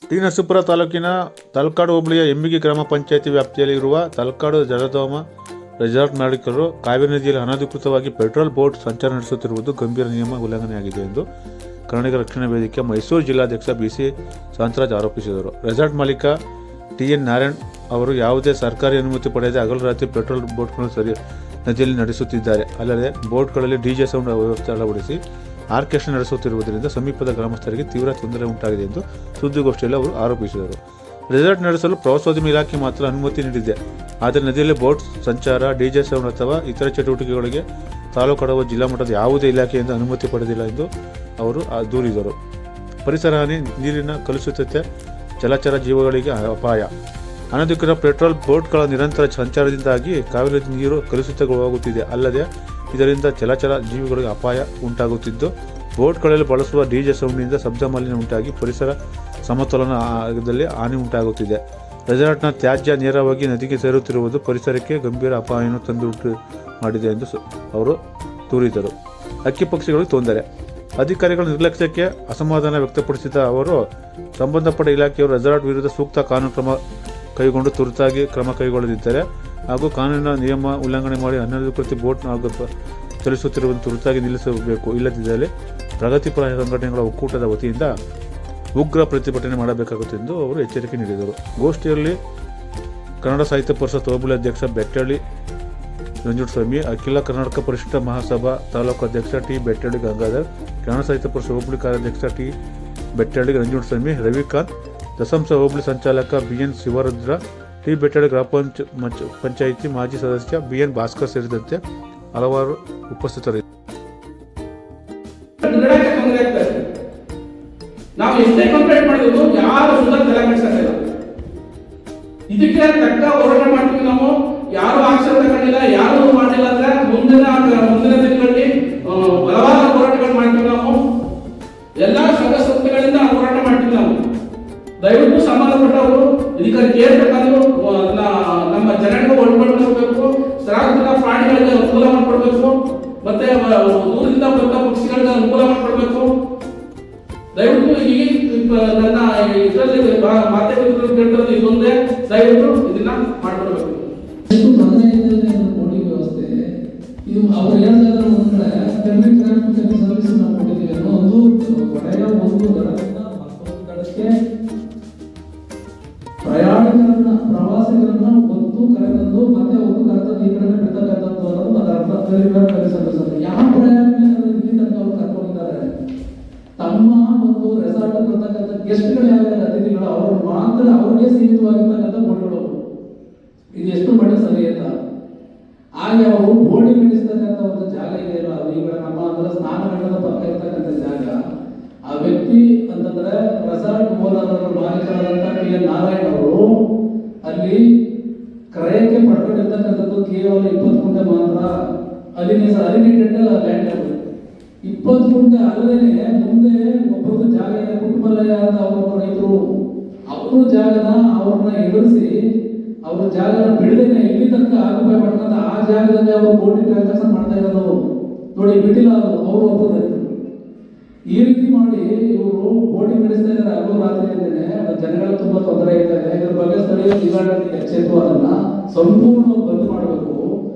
T Narasipura ತಾಲೂಕಿನ ತಲಕಾಡು ಹೋಬಳಿಯ ಎಮ್ಮಿಗಿ ಗ್ರಾಮ ಪಂಚಾಯಿತಿ ವ್ಯಾಪ್ತಿಯಲ್ಲಿರುವ ತಲಕಾಡು ಜಲಧಾಮ ರೆಸಾರ್ಟ್ ಮಾಲೀಕರು ಕಾವೇರಿ ನದಿಯಲ್ಲಿ ಅನಧಿಕೃತವಾಗಿ ಪೆಟ್ರೋಲ್ ಬೋಟ್ ಸಂಚಾರ ನಡೆಸುತ್ತಿರುವುದು ಗಂಭೀರ ನಿಯಮ ಉಲ್ಲಂಘನೆಯಾಗಿದೆ ಎಂದು ಕನ್ನಡಿಗರ ರಕ್ಷಣಾ ವೇದಿಕೆ ಮೈಸೂರು ಜಿಲ್ಲಾಧ್ಯಕ್ಷ ಬಿಸಿ ಶಾಂತರಾಜ್ ಆರೋಪಿಸಿದರು. ರೆಸಾರ್ಟ್ ಮಾಲೀಕ ಟಿ.ಎನ್. ನಾರಾಯಣ್ ಅವರು ಯಾವುದೇ ಸರ್ಕಾರಿ ಅನುಮತಿ ಪಡೆಯದೆ ಹಗಲು ರಾತ್ರಿ ಪೆಟ್ರೋಲ್ ಬೋಟ್ಗಳನ್ನು ನದಿಯಲ್ಲಿ ನಡೆಸುತ್ತಿದ್ದಾರೆ. ಅಲ್ಲದೆ ಬೋಟ್ಗಳಲ್ಲಿ ಡಿಜೆ ಸೌಂಡ್ ವ್ಯವಸ್ಥೆ ಅಳವಡಿಸಿ ಆರ್ಕೆಸ್ಟ್ರಾ ನಡೆಸುತ್ತಿರುವುದರಿಂದ ಸಮೀಪದ ಗ್ರಾಮಸ್ಥರಿಗೆ ತೀವ್ರ ತೊಂದರೆ ಉಂಟಾಗಿದೆ ಎಂದು ಸುದ್ದಿಗೋಷ್ಠಿಯಲ್ಲಿ ಅವರು ಆರೋಪಿಸಿದರು. ರೆಸಾರ್ಟ್ ನಡೆಸಲು ಪ್ರವಾಸೋದ್ಯಮ ಇಲಾಖೆ ಮಾತ್ರ ಅನುಮತಿ ನೀಡಿದೆ. ಆದರೆ ನದಿಯಲ್ಲಿ ಬೋಟ್ ಸಂಚಾರ, ಡಿಜೆ ಸೌಂಡ್ ಅಥವಾ ಇತರ ಚಟುವಟಿಕೆಗಳಿಗೆ ತಾಲೂಕು ಅಥವಾ ಜಿಲ್ಲಾ ಮಟ್ಟದ ಯಾವುದೇ ಇಲಾಖೆಯಿಂದ ಅನುಮತಿ ಪಡೆದಿಲ್ಲ ಎಂದು ಅವರು ದೂರಿದರು. ಪರಿಸರ ಹಾನಿ, ನೀರಿನ ಕಲುಷಿತತೆ, ಜಲಚರ ಜೀವಗಳಿಗೆ ಅಪಾಯ. ಅನಧಿಕೃತ ಪೆಟ್ರೋಲ್ ಬೋಟ್ಗಳ ನಿರಂತರ ಸಂಚಾರದಿಂದಾಗಿ ಕಾವೇರಿ ನೀರು ಕಲುಷಿತವಾಗುತ್ತಿದೆ. ಅಲ್ಲದೆ ಇದರಿಂದ ಜಲಚರ ಜೀವಿಗಳಿಗೆ ಅಪಾಯ ಉಂಟಾಗುತ್ತಿದ್ದು, ಬೋಟ್ಗಳಲ್ಲಿ ಬಳಸುವ ಡಿಜೆ ಸೌಂಡ್ನಿಂದ ಶಬ್ದ ಮಾಲಿನ್ಯ ಉಂಟಾಗಿ ಪರಿಸರ ಸಮತೋಲನದಲ್ಲಿ ಹಾನಿ ಉಂಟಾಗುತ್ತಿದೆ. ರೆಸಾರ್ಟ್ನ ತ್ಯಾಜ್ಯ ನೇರವಾಗಿ ನದಿಗೆ ಸೇರುತ್ತಿರುವುದು ಪರಿಸರಕ್ಕೆ ಗಂಭೀರ ಅಪಾಯವನ್ನು ತಂದುಂಟು ಮಾಡಿದೆ ಎಂದು ಅವರು ದೂರಿದರು. ಹಕ್ಕಿಪಕ್ಷಿಗಳಿಗೆ ತೊಂದರೆ. ಅಧಿಕಾರಿಗಳ ನಿರ್ಲಕ್ಷ್ಯಕ್ಕೆ ಅಸಮಾಧಾನ ವ್ಯಕ್ತಪಡಿಸಿದ ಅವರು ಸಂಬಂಧಪಟ್ಟ ಇಲಾಖೆಯವರು ರೆಸಾರ್ಟ್ ವಿರುದ್ಧ ಸೂಕ್ತ ಕಾನೂನು ಕ್ರಮ ಕೈಗೊಂಡು ತುರ್ತಾಗಿ ಕ್ರಮ ಕೈಗೊಳ್ಳದಿದ್ದರೆ ಹಾಗೂ ಕಾನೂನಿನ ನಿಯಮ ಉಲ್ಲಂಘನೆ ಮಾಡಿ ಅನಧಿಕೃತ ಬೋಟ್ ಚಲಿಸುತ್ತಿರುವುದನ್ನು ತುರ್ತಾಗಿ ನಿಲ್ಲಿಸಬೇಕು. ಇಲ್ಲದಿದ್ದಲ್ಲಿ ಪ್ರಗತಿಪರ ಸಂಘಟನೆಗಳ ಒಕ್ಕೂಟದ ವತಿಯಿಂದ ಉಗ್ರ ಪ್ರತಿಭಟನೆ ಮಾಡಬೇಕಾಗುತ್ತದೆ ಎಂದು ಅವರು ಎಚ್ಚರಿಕೆ ನೀಡಿದರು. ಗೋಷ್ಠಿಯಲ್ಲಿ ಕನ್ನಡ ಸಾಹಿತ್ಯ ಪರಿಷತ್ ಹೋಬಳಿ ಅಧ್ಯಕ್ಷ ಬೆಟ್ಟಳ್ಳಿ ನಂಜುಂಡಸ್ವಾಮಿ, ಅಖಿಲ ಕರ್ನಾಟಕ ಪರಿಶಿಷ್ಟ ಮಹಾಸಭಾ ತಾಲೂಕು ಅಧ್ಯಕ್ಷ ಟಿ. ಬೆಟ್ಟಳ್ಳಿ ಗಂಗಾಧರ್, ಕನ್ನಡ ಸಾಹಿತ್ಯ ಪರಿಷತ್ ಹೋಬಳಿ ಕಾರ್ಯಾಧ್ಯಕ್ಷ ಟಿ. ಬೆಟ್ಟಳ್ಳಿ ನಂಜುಂಡಸ್ವಾಮಿ, ರವಿಕಾಂತ್, ದಸಂಸ ಹೋಬಳಿ ಸಂಚಾಲಕ ಬಿ.ಎನ್. ಶಿವರುದ್ರ, ಟಿ. ಬೆಟ್ಟಳ್ಳಿ ಗ್ರಾಮ ಪಂಚಾಯಿತಿ ಮಾಜಿ ಸದಸ್ಯ ಬಿ.ಎನ್. ಭಾಸ್ಕರ್ ಸೇರಿದಂತೆ ಹಲವಾರು ಉಪಸ್ಥಿತರಿದ್ದರು. ನಾವು ಎಷ್ಟೇ ಕಂಪ್ಲೇಂಟ್ ಮಾಡಿದ್ರು ಯಾರು ಸುಧಾರ ತಲೆ ಕೆಡಿಸಲ್ಲ. ಇದಕ್ಕೆ ತಕ್ಕ ಹೋರಾಟ ಮಾಡ್ತೀವಿ ನಾವು. ಯಾರು ಆಕ್ಷೇಪ ತಗೊಂಡಿಲ್ಲ, ಯಾರು ಮಾಡಿಲ್ಲ ಅಂದ್ರೆ ಮುಂದಿನ ದಿನಗಳಲ್ಲಿ ಬಲವಾದ ಹೋರಾಟಗಳು ಮಾಡ್ತೀವಿ ನಾವು. ಎಲ್ಲಾ ಸಂಘ ಸಂಸ್ಥೆಗಳಿಂದ ಹೋರಾಟ ಮಾಡ್ತೀವಿ ನಾವು. ದಯವಿಟ್ಟು ಸಂಬಂಧಪಟ್ಟವರು ಇದಕ್ಕೆ ಕೇಳಬೇಕಾದ್ರು ನಮ್ಮ ಜನರಿಗೆ ಒಳಪಡಿಸಬೇಕು. ಸಾರ್ವಜನಿಕ ಪ್ರಾಣಿಗಳಿಗೆ ಅನುಕೂಲ ಮಾಡಿಕೊಡ್ಬೇಕು, ಮತ್ತೆ ದೂರದಿಂದ ಬಂದ ಪಕ್ಷಿಗಳಿಗೆ ಅನುಕೂಲ ಮಾಡಿಕೊಡ್ಬೇಕು. ದಯವಿಟ್ಟು ನನ್ನ ಇದರಲ್ಲಿ ಮಾಧ್ಯಮದಲ್ಲಿ ಕೇಳ್ತಿರೋದು ಇದೊಂದೇ, ದಯವಿಟ್ಟು ಇದನ್ನ ಮಾಡ್ಕೊಡ್ಬೇಕು. ಬೋಟಿಂಗ್ ವ್ಯವಸ್ಥೆ ಇದು ಅವ್ರು ಹೇಳಿದ್ರೆ ಒಂದ್ ಕಡೆ ಸರ್ವಿಸ್ ನಾವು ಕೊಟ್ಟಿದ್ದೀವಿ ಅನ್ನೋ ಒಂದು ದಡದಿಂದ ಮತ್ತೊಂದು ದಡಕ್ಕೆ ಪ್ರವಾಸಿಗರನ್ನ ಒಂದು ಕರೆತಂದು ಮತ್ತೆ ಒಂದು ಕರೆತಂದು ಈ ಕಡೆ ಬಿಡ್ತಕ್ಕಂಥದ್ದು ಅನ್ನೋದು ಅದರ ಅರ್ಥ. ಯಾವ ಪ್ರಯಾಣ ಅವ್ರು ಕರ್ಕೊಂಡಿದ್ದಾರೆ, ತಮ್ಮ ಒಂದು ರೆಸಾರ್ಟ್ ಬರ್ತಕ್ಕಂಥ ಗೆಸ್ಟ್ಗಳು ಯಾವ್ಯಾವ ಅತಿಥಿಗಳು ಅವರು ಮಾತ್ರ ಅವ್ರಿಗೆ ಸೀಮಿತವಾಗಿರ್ತಕ್ಕಂಥ ಬೋಟ್ಗಳು. ಇದು ಎಷ್ಟು ಮಟ್ಟ ಸರಿ ಅಂತ. ಹಾಗೆ ಅವರು ಬೋರ್ಡಿಂಗ್ ನಡೆಸ್ತಕ್ಕಂಥ ಒಂದು ಜಾಗ ಇದೆಯಲ್ಲ, ಈಗ ನಮ್ಮ ಅಂದ್ರೆ ಸ್ನಾನಘಟ್ಟದ ಪಕ್ಕ ಇರ್ತಕ್ಕಂಥ ಜಾಗ. ಆ ವ್ಯಕ್ತಿ ಅಂತಂದ್ರೆ ರೆಸಾರ್ಟ್ ಓನರ್ ಮಾಲೀಕರಾದಂಥ ಟಿ.ಎನ್. ನಾರಾಯಣ್ ಅವರು ಅಲ್ಲಿ ಕ್ರಯಕ್ಕೆ ಪಡ್ಕೊಂಡಿರ್ತಕ್ಕಂಥದ್ದು ಕೇವಲ 20 ಗುಂಟೆ ಮಾತ್ರ. ಅಲಿಮಿಟೆಡ್ ಲ್ಯಾಂಡ್ 20 ಗುಂಟೆ ಅಲ್ಲದೆ ಮುಂದೆ ಒಬ್ಬರು ಜಾಗ ಕುಟುಂಬಲಯ ಅಂತ ಅವರು ರೈತರು ಅವರು ಜಾಗನ ಅವ್ರನ್ನ ಎದುರಿಸಿ ಅವ್ರ ಜಾಗನ ಬಿಡದೇನೆ ಇಲ್ಲಿ ತನಕ ಆಕ್ಯುಪೈ ಮಾಡ್ಕೊಂಡು ಆ ಜಾಗದಲ್ಲಿ ಅವರು ಬೋಟಿಂಗ್ ಟ್ರಾನ್ಸಾಕ್ಷನ್ ಮಾಡ್ತಾ ಇರೋದು ನೋಡಿ, ಬಿಟ್ಟಿಲ್ಲ ಅವರು ಒಬ್ಬರು ರೈತರು. ಈ ರೀತಿ ಮಾಡಿ ಇವರು ಬೋಟಿಂಗ್ ನಡೆಸ್ತಾ ಇದ್ದಾರೆ ಹಗಲು ರಾತ್ರಿ ಅಂತಾನೆ. ಜನಗಳಿಗೆ ತುಂಬಾ ತೊಂದರೆ ಇದೆ. ಇದ್ರ ಬಗ್ಗೆ ಸ್ಥಳೀಯ ಜಿಲ್ಲಾಡಳಿತ ಎಚ್ಚೆತ್ತು ಅದನ್ನ ಸಂಪೂರ್ಣವಾಗಿ ಬಂದ್ ಮಾಡಬೇಕು.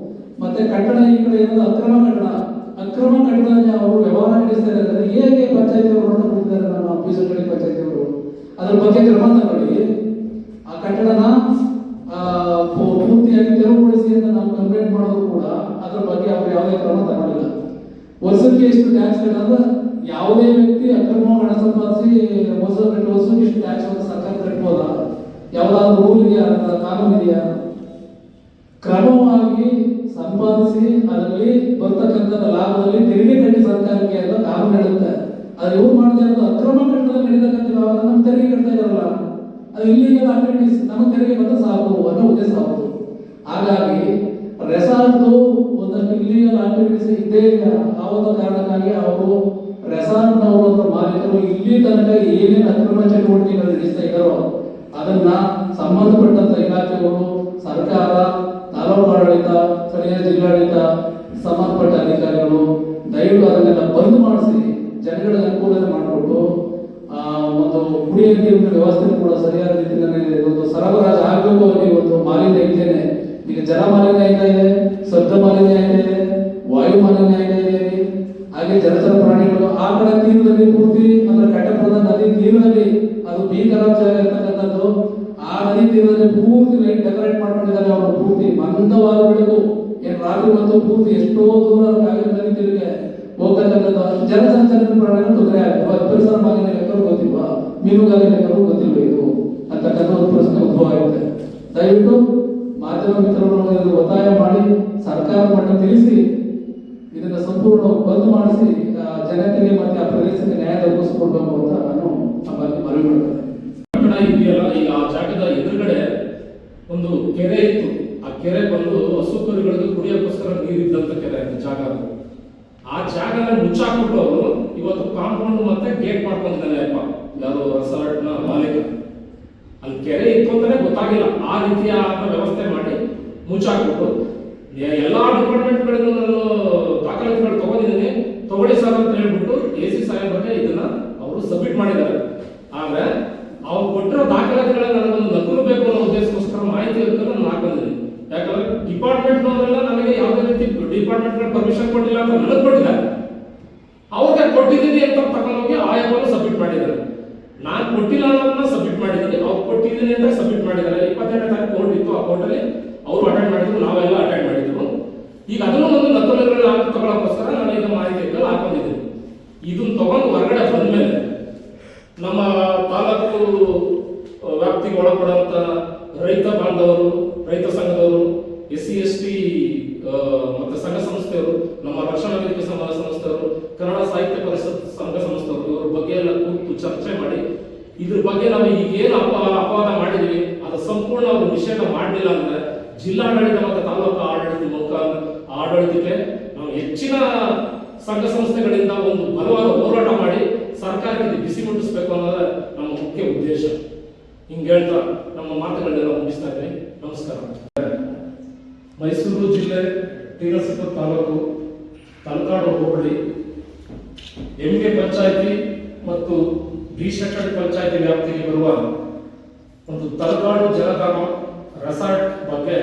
ಮತ್ತೆ ಕಟ್ಟಡ ಈ ಕಡೆ ಇರೋದು ಅಕ್ರಮ ಕಟ್ಟಡ ಅವರು ವ್ಯವಹಾರ ನಡೆಸ್ತಾ ಇದ್ದಾರೆ. ಹೇಗೆ ಪಂಚಾಯತಿ ಅವರು ನೋಡ್ಕೊಂಡಿದ್ದಾರೆ ನಮ್ಮ ಬೀಸಗಳಿ ಪಂಚಾಯತಿ ಅವರು ಅದ್ರ ಬಗ್ಗೆ ಕ್ರಮ ತಗೊಳ್ಳಿ. ಆ ಕಟ್ಟಡನ ಪೂರ್ತಿಯಾಗಿ ತೆರವುಗೊಳಿಸಿ ಅಂತ ನಾವು ಕಂಪ್ಲೇಂಟ್ ಮಾಡೋದು ಕೂಡ ಅದ್ರ ಬಗ್ಗೆ ಅವರು ಯಾವುದೇ ಕ್ರಮ ತಗೊಂಡಿಲ್ಲ. ವರ್ಷಕ್ಕೆ ಎಷ್ಟು ಟ್ಯಾಕ್ಸ್ ಕಟ್ಟೋದು, ಯಾವುದೇ ವ್ಯಕ್ತಿ ಅಕ್ರಮವಾಗಿ ಹಣ ಸಂಪಾದಿಸಿ ವರ್ಷಕ್ಕೆ ಎಷ್ಟು ಟ್ಯಾಕ್ಸ್ ಅಂತ ಸರ್ಕಾರ ಕಟ್ಬೋದಾ? ಯಾವ್ದಾದ್ರು ರೂಲ್ ಇದೆಯಾ, ಕಾನೂನು ಇದೆಯಾ? ಕ್ರಮವಾಗಿ ಸಂಪಾದಿಸಿ ಅದರಲ್ಲಿ ಬರ್ತಕ್ಕಂಥ ಲಾಭದಲ್ಲಿ ತೆರಿಗೆ ಕಟ್ಟಿ ಸರ್ಕಾರಕ್ಕೆ ಅಂತ ಕಾನೂನು ಹೇಳುತ್ತೆ. ಅದು ಇವ್ರು ಮಾಡ್ತಾ ಇರೋದು ಅಕ್ರಮ ಕಟ್ಟಡದಲ್ಲಿ ನಡೀತಕ್ಕಂಥ ನಮ್ಮ ತೆರಿಗೆ ಕಟ್ತಾ ಇದಾರಲ್ಲ, ಅದು ಇಲ್ಲಿಗಲ್ ಆಕ್ಟಿವಿಟೀಸ್ ನಮಗೆ ತೆರಿಗೆ ಬಂದ ಸಾಕು ಅನ್ನೋ ಉದ್ದೇಶ ಆಗುದು. ಹಾಗಾಗಿ ರೆಸಾರ್ಟ್ ಒಂದಷ್ಟು ಇಲ್ಲಿಗಲ್ ಆಕ್ಟಿವಿಟೀಸ್ ಇದ್ದೇ ಆ ಒಂದು ಕಾರಣಕ್ಕಾಗಿ ಅವರು ರೆಸಾರ್ಟ್ ನವರು ಮಾಲೀಕರು ಇಲ್ಲಿ ತನಕ ಏನೇನು ಅಕ್ರಮ ಚಟುವಟಿಕೆಗಳು ನಡೆಸ್ತಾ ಇದ್ದಾರೋ ಅದನ್ನ ಸಂಬಂಧಪಟ್ಟಂತ ಇಲಾಖೆಗಳು, ಸರ್ಕಾರ, ತಾಲೂಕು ಆಡಳಿತ, ಸ್ಥಳೀಯ ಜಿಲ್ಲಾಡಳಿತ, ಸಂಬಂಧಪಟ್ಟ ಅಧಿಕಾರಿಗಳು ದಯವಿಟ್ಟು ಅದನ್ನೆಲ್ಲ ಬಂದ್ ಮಾಡಿಸಿ ಜನಗಳಿಗೆ ಅನುಕೂಲ ಮಾಡಿಕೊಟ್ಟು ಒಂದು ಕುಡಿಯುವ ನೀರಿನ ವ್ಯವಸ್ಥೆ ಕೂಡ ಸರಿಯಾದ ರೀತಿಯಲ್ಲಿ ಒಂದು ಸರಬರಾಜು ಆಗಬೇಕು. ಅಲ್ಲಿ ಒಂದು ಮಾಲಿನ್ಯ ಇದ್ದೇನೆ, ಈಗ ಜಲ ಮಾಲಿನ್ಯ ಆಯ್ತಾ ಇದೆ, ಶಬ್ದ ಮಾಲಿನ್ಯ ಆಯ್ತಾ ಇದೆ, ವಾಯು ಮಾಲಿನ್ಯ ಆಯ್ತಾ ಇದೆ, ಹಾಗೆ ಜಲಚರ ಪ್ರಾಣಿಗಳು ಆ ಕಡೆ ತೀರದಲ್ಲಿ ಪೂರ್ತಿ ಅಂದ್ರೆ ಕಟ್ಟಪುರದ ನದಿ ತೀರದಲ್ಲಿ ಅದು ಭೀಕರಾಂಶ ಇರ್ತಕ್ಕಂಥದ್ದು. ಆ ನದಿ ತೀರದಲ್ಲಿ ಪೂರ್ತಿ ಲೈಟ್ ಡೆಕೋರೇಟ್ ಮಾಡ್ಕೊಂಡಿದ್ದಾರೆ ಅವರು, ಪೂರ್ತಿ ಮಂದವಾದ ಬೆಳಕು ಏನ್ ರಾತ್ರಿ ಮತ್ತು ಪೂರ್ತಿ ಎಷ್ಟೋ ದೂರ ಕಾವೇರಿ ನದಿ ತೀರಿಗೆ ಹೋಗ್ತಕ್ಕಂಥದ್ದು. ಜನಸಂಚಾರದ ಪ್ರಾಣಿಗಳು ತೊಂದರೆ ಆಗುತ್ತೆ, ಪರಿಸರ ಮಾಲಿನ್ಯ ಲೆಕ್ಕರು ಗೊತ್ತಿಲ್ವಾ, ಮೀನುಗಾರಿಕೆ ಲೆಕ್ಕರು ಗೊತ್ತಿಲ್ವ ಇದು ಅಂತಕ್ಕಂಥ ಒಂದು ಪ್ರಶ್ನೆ ಉದ್ಭವ ಆಗುತ್ತೆ. ದಯವಿಟ್ಟು ಮಾಧ್ಯಮ ಮಿತ್ರರು ಒತ್ತಾಯ ಮಾಡಿ ಸರ್ಕಾರ ಮಟ್ಟ ತಿಳಿಸಿ ಇದನ್ನ ಸಂಪೂರ್ಣ ಬಂದ್ ಮಾಡಿಸಿ ಜನತೆಗೆ ಮತ್ತೆ ಆ ಪ್ರದೇಶಕ್ಕೆ ನ್ಯಾಯ ಒದಗಿಸಿಕೊಡ್ಬೇಕು ಅಂತ ನಾನು ಆ ಬಗ್ಗೆ ಮನವಿ ಮಾಡ್ತೇನೆ. ಇದೆಯಲ್ಲ, ಈಗ ಆ ಜಾಗದ ಎದುರುಗಡೆ ಒಂದು ಕೆರೆ ಇತ್ತು. ಆ ಕೆರೆ ಬಂದು ಹಸು ಕರುಗಳಿಗೆ ಕುಡಿಯೋಕ್ಕೋಸ್ಕರ ನೀರಿದ್ದಂತ ಕೆರೆ ಅಂತ ಜಾಗ. ಆ ಜಾಗನ ಮುಚ್ಚಾಕ್ಬಿಟ್ಟು ಅವರು ಇವತ್ತು ಕಾಂಪೌಂಡ್ ಮತ್ತೆ ಗೇಟ್ ಮಾಡ್ಕೊಂಡಿದ್ದಾನೆ ಅಪ್ಪ, ಯಾರು ರೆಸಾರ್ಟ್ ನ ಮಾಲೀಕ. ಅಲ್ಲಿ ಕೆರೆ ಇತ್ತು ಅಂತಾನೆ ಗೊತ್ತಾಗಿಲ್ಲ, ಆ ರೀತಿಯ ವ್ಯವಸ್ಥೆ ಮಾಡಿ ಮುಚ್ಚಾಕ್ಬಿಟ್ಟು ಎಲ್ಲಾ ಡಿಪಾರ್ಟ್ಮೆಂಟ್ಗಳಿಂದ ನಾನು ದಾಖಲಾತಿಗಳು ತಗೊಂಡಿದ್ದೀನಿ, ತಗೊಳ್ಳಿ ಸರ್ ಅಂತ ಹೇಳ್ಬಿಟ್ಟು AC ಸಾಹೇಬರಿಗೆ ಇದನ್ನ ಅವರು ಸಬ್ಮಿಟ್ ಮಾಡಿದ್ದಾರೆ. ಆದ್ರೆ ಅವ್ರು ಕೊಟ್ಟಿರೋ ದಾಖಲಾತಿಗಳನ್ನ ನನಗೊಂದು ನಕಲು ಬೇಕು ಅನ್ನೋ ಉದ್ದೇಶಕ್ಕೋಸ್ಕರ ಮಾಹಿತಿ ಇರ್ತಾರೆ ನಾನು ಹಾಕೊಂಡಿದ್ದೀನಿ. ಯಾಕಂದ್ರೆ ಡಿಪಾರ್ಟ್ಮೆಂಟ್ನವರೆಲ್ಲ ನನಗೆ ಯಾವುದೇ ರೀತಿ ಡಿಪಾರ್ಟ್ಮೆಂಟ್ ಪರ್ಮಿಷನ್ ಕೊಟ್ಟಿಲ್ಲ ಅಂತ ನನಗೆ ಕೊಟ್ಟಿದ್ದಾರೆ. ಅವ್ರಿಗೆ ಕೊಟ್ಟಿದ್ದೀನಿ ಅಂತ ತಗೊಂಡೋಗಿ ಆಯಾಮನ್ನು ಸಬ್ಮಿಟ್ ಮಾಡಿದ್ದಾರೆ. ನಾನು ಕೊಟ್ಟಿಲ್ಲ ಅನ್ನೋದನ್ನ ಸಬ್ಮಿಟ್ ಮಾಡಿದ್ದೀನಿ, ಅವ್ರು ಕೊಟ್ಟಿದ್ದೀನಿ ಅಂತ ಸಬ್ಮಿಟ್ ಮಾಡಿದ್ದಾರೆ. 28ನೇ ತಾರೀಕು ಕೋರ್ಟ್ ಇತ್ತು, ಆ ಕೋರ್ಟಲ್ಲಿ ಅವರು ಅಟೆಂಡ್ ಮಾಡಿದ್ರು, ನಾವೆಲ್ಲ ಅಟೆಂಡ್ ಮಾಡಿದ್ರು. ಈಗ ಅದನ್ನು ಒಂದು ನಕಲುಗಳನ್ನ ತಗೊಳ್ಳೋಕ್ಕೋಸ್ಕರ ನಾನು ಈಗ ಮಾಹಿತಿಗಳು ಹಾಕೊಂಡಿದ್ದೀನಿ. ಇದನ್ನ ತಗೊಂಡು ಹೊರಗಡೆ ಬಂದ್ಮೇಲೆ ನಮ್ಮ ತಾಲೂಕು ವ್ಯಾಪ್ತಿಗೆ ಒಳಪಡುವಂತ ರೈತ ಬಾಂಧವರು, ರೈತ ಸಂಘದವರು, SC/ST ಮತ್ತೆ ಸಂಘ ಸಂಸ್ಥೆಯವರು, ನಮ್ಮ ರಕ್ಷಣಾ ವೇದಿಕೆ ಸಮಾಜ ಸಂಸ್ಥೆಯವರು, ಕನ್ನಡ ಸಾಹಿತ್ಯ ಪರಿಷತ್ ಸಂಘ ಸಂಸ್ಥೆಯವರು, ಇವ್ರ ಬಗ್ಗೆ ಎಲ್ಲ ಕೂತು ಚರ್ಚೆ ಮಾಡಿ ಇದ್ರ ಬಗ್ಗೆ ನಾವು ಈಗೇನು ಅಪವಾದ ಮಾಡಿದ್ವಿ ಅದು ಸಂಪೂರ್ಣ ಅವರು ನಿಷೇಧ ಮಾಡಲಿಲ್ಲ ಅಂದ್ರೆ ಜಿಲ್ಲಾಡಳಿತ ಮತ್ತು ತಾಲೂಕು ಆಡಳಿತಕ್ಕೆ ನಾವು ಹೆಚ್ಚಿನ ಸಂಘ ಸಂಸ್ಥೆಗಳಿಂದ ಒಂದು ಬಲವಾದ ಹೋರಾಟ ಮಾಡಿ ಸರ್ಕಾರಕ್ಕೆ ಬಿಸಿ ಮುಟ್ಟಿಸಬೇಕು ಅನ್ನೋದೇ ನಮ್ಮ ಮುಖ್ಯ ಉದ್ದೇಶ. ಹಿಂಗೆ ಹೇಳ್ತಾ ನಮ್ಮ ಮಾತುಗಳನ್ನೆಲ್ಲ ಮುಗಿಸ್ತಾ ಇದ್ದೀನಿ. ನಮಸ್ಕಾರ. ಮೈಸೂರು ಜಿಲ್ಲೆ ಟಿ.ನರಸೀಪುರ ತಾಲೂಕು ತಲಕಾಡು ಹೋಬಳಿ ಎಮ್ಗೆ ಪಂಚಾಯಿತಿ ಮತ್ತು ಬಿ.ಶೆಟ್ಟಳ್ಳಿ ಪಂಚಾಯಿತಿ ವ್ಯಾಪ್ತಿಗೆ ಬರುವ ಒಂದು ತಲಕಾಡು ಜಲಧಾಮ ರೆಸಾರ್ಟ್ ಬಗ್ಗೆ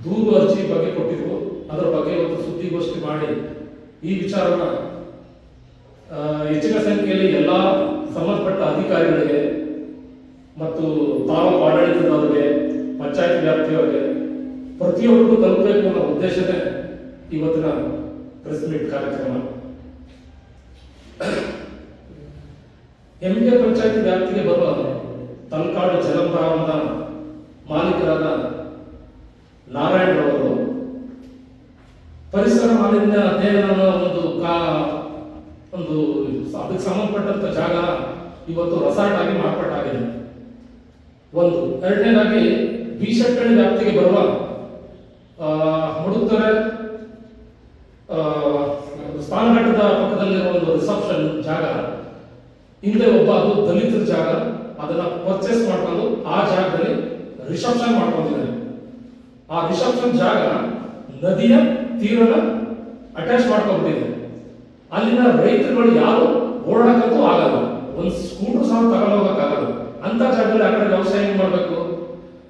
ದೂರು ಅರ್ಜಿ ಬಗ್ಗೆ ಕೊಟ್ಟಿದ್ರು. ಅದರ ಬಗ್ಗೆ ಒಂದು ಸುದ್ದಿಗೋಷ್ಠಿ ಮಾಡಿ ಈ ವಿಚಾರನ ಹೆಚ್ಚಿನ ಸಂಖ್ಯೆಯಲ್ಲಿ ಎಲ್ಲ ಸಂಬಂಧಪಟ್ಟ ಅಧಿಕಾರಿಗಳಿಗೆ ಮತ್ತು ತಾಲೂಕು ಆಡಳಿತದವರಿಗೆ, ಪಂಚಾಯತ್ ವ್ಯಾಪ್ತಿಯವರಿಗೆ ಪ್ರತಿಯೊಬ್ಬರಿಗೂ ತಲುಪಬೇಕು ಅನ್ನೋ ಉದ್ದೇಶನೇ ಇವತ್ತಿನ ಪ್ರೆಸ್ ಮೀಟ್ ಕಾರ್ಯಕ್ರಮ. ಎಮ್ಗೆ ಪಂಚಾಯತಿ ವ್ಯಾಪ್ತಿಗೆ ಬರುವ ತಲಕಾಡು ಜಲಧಾಮದ ಮಾಲೀಕರಾದ ನಾರಾಯಣರವರು ಪರಿಸರ ಮಾಲಿನ್ಯ ಅಧ್ಯಯನ ಒಂದು ಅದಕ್ಕೆ ಸಂಬಂಧಪಟ್ಟಂತ ಜಾಗ ಇವತ್ತು ರೆಸಾರ್ಟ್ ಆಗಿ ಮಾರ್ಪಾಟಾಗಿದೆ. ಒಂದು. ಎರಡನೇದಾಗಿ ಬಿ.ಶೆಟ್ಟಳ್ಳಿ ವ್ಯಾಪ್ತಿಗೆ ಬರುವ ಮುಡುತ್ತರೆ ಸ್ನಾನಘಟ್ಟದ ಪಕ್ಕದಲ್ಲಿರುವ ಒಂದು ರಿಸೆಪ್ಷನ್ ಜಾಗ, ಹಿಂದೆ ಒಬ್ಬ ಅದು ದಲಿತರ ಜಾಗ, ಅದನ್ನ ಪರ್ಚೇಸ್ ಮಾಡ್ಕೊಂಡು ಆ ಜಾಗದಲ್ಲಿ ರಿಸೆಪ್ಷನ್ ಮಾಡ್ಕೊಂಡಿದ್ದಾರೆ. ಆ ರಿಸೆಪ್ಷನ್ ಜಾಗ ನದಿಯ ತೀರನ ಅಟ್ಯಾಚ್ ಮಾಡ್ಕೊಂಡ್ಬಿಟ್ಟಿದೆ. ಅಲ್ಲಿನ ರೈತರುಗಳು ಯಾರು ಓಡಾಡಕ್ಕಂತೂ ಆಗಲ್ಲ, ಒಂದು ಸ್ಕೂಟರ್ ಸಹ ತಗೊಂಡೋಗಕ್ಕಾಗಲ್ಲ. ಅಂತ ಜಾಗದಲ್ಲಿ ಆ ಕಡೆ ವ್ಯವಸಾಯ ಹೆಂಗ್ ಮಾಡ್ಬೇಕು?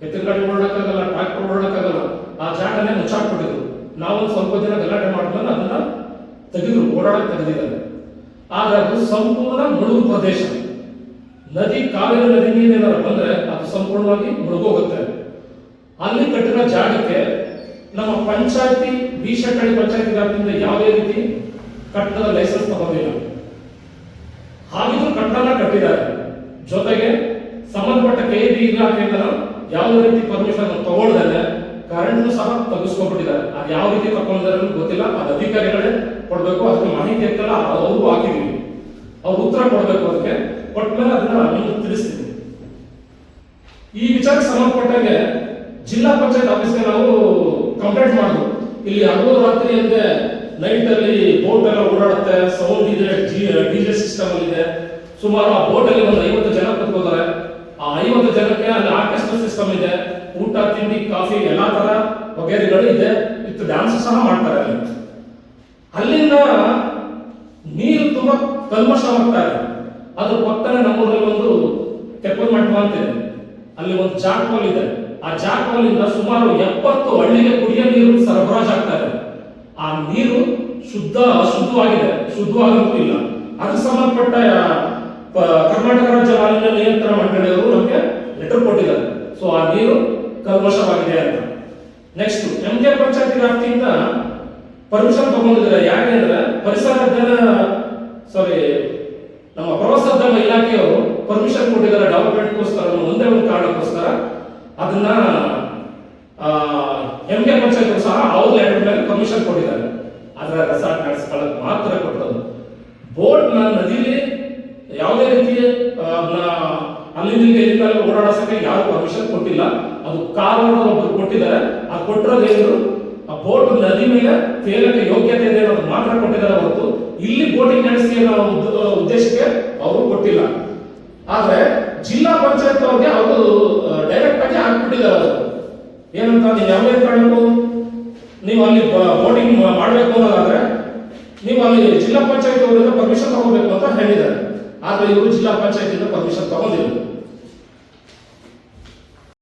ಎತ್ತಿನ ಗಾಡಿ ಓಡಾಡಕ್ಕಾಗಲ್ಲ, ಟ್ರಾಕ್ಟರ್ ಓಡಾಡಕ್ಕಾಗಲ್ಲ. ಆ ಜಾಗನೇ ಮುಚ್ಚಾಕ್ಬಿಟ್ಟಿದ್ರು. ನಾವೊಂದು ಸ್ವಲ್ಪ ದಿನ ಗಲಾಟೆ ಮಾಡಿದ್ಮೇಲೆ ಅದನ್ನ ತೆಗೆದ್ರು, ಓಡಾಡಕ್ ತೆಗೆದಿದ್ದಾರೆ. ಆದ್ರೆ ಅದು ಸಂಪೂರ್ಣ ಮುಳುಗು ಪ್ರದೇಶ. ನದಿ, ಕಾವೇರಿ ನದಿ ನೀರೇನಾರ ಬಂದ್ರೆ ಅದು ಸಂಪೂರ್ಣವಾಗಿ ಮುಳುಗೋಗುತ್ತೆ. ಅಲ್ಲಿ ಕಟ್ಟಿರೋ ಜಾಗಕ್ಕೆ ನಮ್ಮ ಪಂಚಾಯತಿ ಬಿ.ಶೆಟ್ಟಳ್ಳಿ ಪಂಚಾಯತಿ ವ್ಯಾಪ್ತಿಯಿಂದ ಯಾವುದೇ ರೀತಿ ಕಟ್ಟಡದ ಲೈಸೆನ್ಸ್ ತಗೊಂಡಿಲ್ಲ. ಹಾಗಿದ್ರು ಕಟ್ಟಡ ಕಟ್ಟಿದ್ದಾರೆ. ಜೊತೆಗೆ ಸಂಬಂಧಪಟ್ಟ KEB ಇಲಾಖೆಯಿಂದ ಯಾವುದೇ ರೀತಿ ಪರ್ಮಿಷನ್ ತಗೊಳ್ದೇನೆ ಕರೆಂಟ್ ಸಹ ತೆಗೆಸ್ಕೊಂಡ್ಬಿಟ್ಟಿದ್ದಾರೆ. ಅದು ಯಾವ ರೀತಿ ತಗೊಂಡಿದ್ದಾರೆ ಗೊತ್ತಿಲ್ಲ, ಅದು ಅಧಿಕಾರಿಗಳೇ ಕೊಡ್ಬೇಕು. ಅದಕ್ಕೆ ಮಾಹಿತಿ ಇರ್ತಲ್ಲ, ಅವ್ರಿಗೂ ಹಾಕಿದೀವಿ, ಅವ್ರು ಉತ್ತರ ಕೊಡ್ಬೇಕು. ಅದಕ್ಕೆ ಕೊಟ್ಮೇಲೆ ಅದನ್ನ ನಿಮ್ಗೆ ತಿಳಿಸ್ತೀವಿ. ಈ ವಿಚಾರಕ್ಕೆ ಸಂಬಂಧಪಟ್ಟಂಗೆ ಜಿಲ್ಲಾ ಪಂಚಾಯತ್ ಆಫೀಸ್ಗೆ ನಾವು ಕಂಪ್ಲೇಂಟ್ ಮಾಡಿದ್ವು. ಇಲ್ಲಿ ಹಗಲು ರಾತ್ರಿ ಅಂದ್ರೆ ನೈಟ್ ಅಲ್ಲಿ ಬೋಟ್ ಎಲ್ಲ ಓಡಾಡುತ್ತೆ, ಸೌಂಡ್ ಇದೆ, DJ ಸಿಸ್ಟಮ್ ಇದೆ. ಸುಮಾರು ಆ ಬೋಟ್ ಅಲ್ಲಿ ಒಂದು 50 ಜನ ಕೂತ್ಕೋತಾರೆ. ಆ 50 ಜನಕ್ಕೆ ಅಲ್ಲಿ ಆರ್ಕೆಸ್ಟ್ರಾ ಸಿಸ್ಟಮ್ ಇದೆ, ಊಟ, ತಿಂಡಿ, ಕಾಫಿ ಎಲ್ಲಾ ತರ ವಗೇರೆಗಳು ಇದೆ. ವಿತ್ ಡ್ಯಾನ್ಸ್ ಸಹ ಮಾಡ್ತಾರೆ. ಅಲ್ಲಿಂದ ನೀರು ತುಂಬಾ ಕಲ್ಮಶ ಆಗ್ತಾ ಇದೆ. ಅದ್ರ ಪಕ್ಕನೆ ನಮ್ಮೂರಲ್ಲಿ ಒಂದು ತೆಪ್ಪದ ಮಠ ಅಂತ ಇದೆ, ಅಲ್ಲಿ ಒಂದು ಜಾಕ್ವಾಲ್ ಇದೆ. ಆ ಜಾಕ್ವಾಲಿಂದ ಸುಮಾರು 70 ಹಳ್ಳಿಗೆ ಕುಡಿಯೋ ನೀರು ಸರಬರಾಜು ಆಗ್ತಾ ಇದೆ. ಆ ನೀರು ಅಶುದ್ಧವಾಗಿದೆ, ಶುದ್ಧವಾಗಂತೂ ಇಲ್ಲ. ಅದಕ್ಕೆ ಸಂಬಂಧಪಟ್ಟ ಕರ್ನಾಟಕ ರಾಜ್ಯ ಮಾಲಿನ್ಯ ನಿಯಂತ್ರಣ ಮಂಡಳಿಯವರು ನಮಗೆ ಲೆಟರ್ ಕೊಟ್ಟಿದ್ದಾರೆ. ಸೊ ಆ ನೀರು ಕಲ್ಮಶವಾಗಿದೆ ಅಂತ. ನೆಕ್ಸ್ಟ್ ಎಂಕೆ ಪಂಚಾಯತಿ ವ್ಯಾಪ್ತಿಯಿಂದ ಪರ್ಮಿಷನ್ ತಗೊಂಡಿದ್ದಾರೆ. ಯಾಕೆ ಅಂದ್ರೆ ಪರಿಸರ ನಮ್ಮ ಪ್ರವಾಸೋದ್ಯಮ ಇಲಾಖೆಯವರು ಪರ್ಮಿಷನ್ ಕೊಟ್ಟಿದ್ದಾರೆ ಡೆವಲಪ್ಮೆಂಟ್ಗೋಸ್ಕರ, ಒಂದೇ ಒಂದು ಕಾರಣಕ್ಕೋಸ್ಕರ. ಅದನ್ನ ಎಂಕೆ ಪಂಚಾಯತ್ ಸಹ ಅವ್ರ ಲೆಟರ್ ಮೇಲೆ ಪರ್ಮಿಷನ್ ಕೊಟ್ಟಿದ್ದಾರೆ. ಅದರ ರೆಸಾರ್ಟ್ ನಡೆಸ್ಕೊಳ್ಳೋಕೆ ಮಾತ್ರ ಕೊಟ್ಟದ್ದು. ಬೋಟ್ ನದಿಲಿ ಯಾವುದೇ ರೀತಿ ಅಲ್ಲಿಂದ ಓಡಾಡೋಸಕ್ಕೆ ಯಾರು ಪರ್ಮಿಷನ್ ಕೊಟ್ಟಿಲ್ಲ. ಅದು ಕಾರಣ ಒಬ್ಬರು ಕೊಟ್ಟಿದ್ದಾರೆ. ಅದು ಕೊಟ್ಟಿರೋದೇನು, ಆ ಬೋಟ್ ನದಿ ಮೇಲೆ ತೇಲಕ್ಕೆ ಯೋಗ್ಯತೆ ಇದೆ ಅನ್ನೋದು ಮಾತ್ರ ಕೊಟ್ಟಿದ್ದಾರೆ ಹೊರತು ಇಲ್ಲಿ ಬೋಟಿಂಗ್ ನಡೆಸಿ ಅನ್ನೋ ಉದ್ದೇಶಕ್ಕೆ ಅವರು ಕೊಟ್ಟಿಲ್ಲ. ಆದ್ರೆ ಜಿಲ್ಲಾ ಪಂಚಾಯತ್ ಅವ್ರಿಗೆ ಅವರು ಡೈರೆಕ್ಟ್ ಆಗಿ ಹಾಕ್ಬಿಟ್ಟಿದ್ದಾರೆ. ಅವರು ಏನಂತ, ನೀವು ಯಾವುದೇ ಕಾರಣಕ್ಕೂ ನೀವು ಅಲ್ಲಿ ಬೋಟಿಂಗ್ ಮಾಡಬೇಕು ಅನ್ನೋದಾದ್ರೆ ನೀವು ಅಲ್ಲಿ ಜಿಲ್ಲಾ ಪಂಚಾಯತ್ ಅವರಿಂದ ಪರ್ಮಿಷನ್ ತಗೋಬೇಕು ಅಂತ ಹೇಳಿದ್ದಾರೆ. ಆದ್ರೆ ಇವರು ಜಿಲ್ಲಾ ಪಂಚಾಯತ್ ಪರ್ಮಿಷನ್ ತಗೊಂಡಿಲ್ಲ.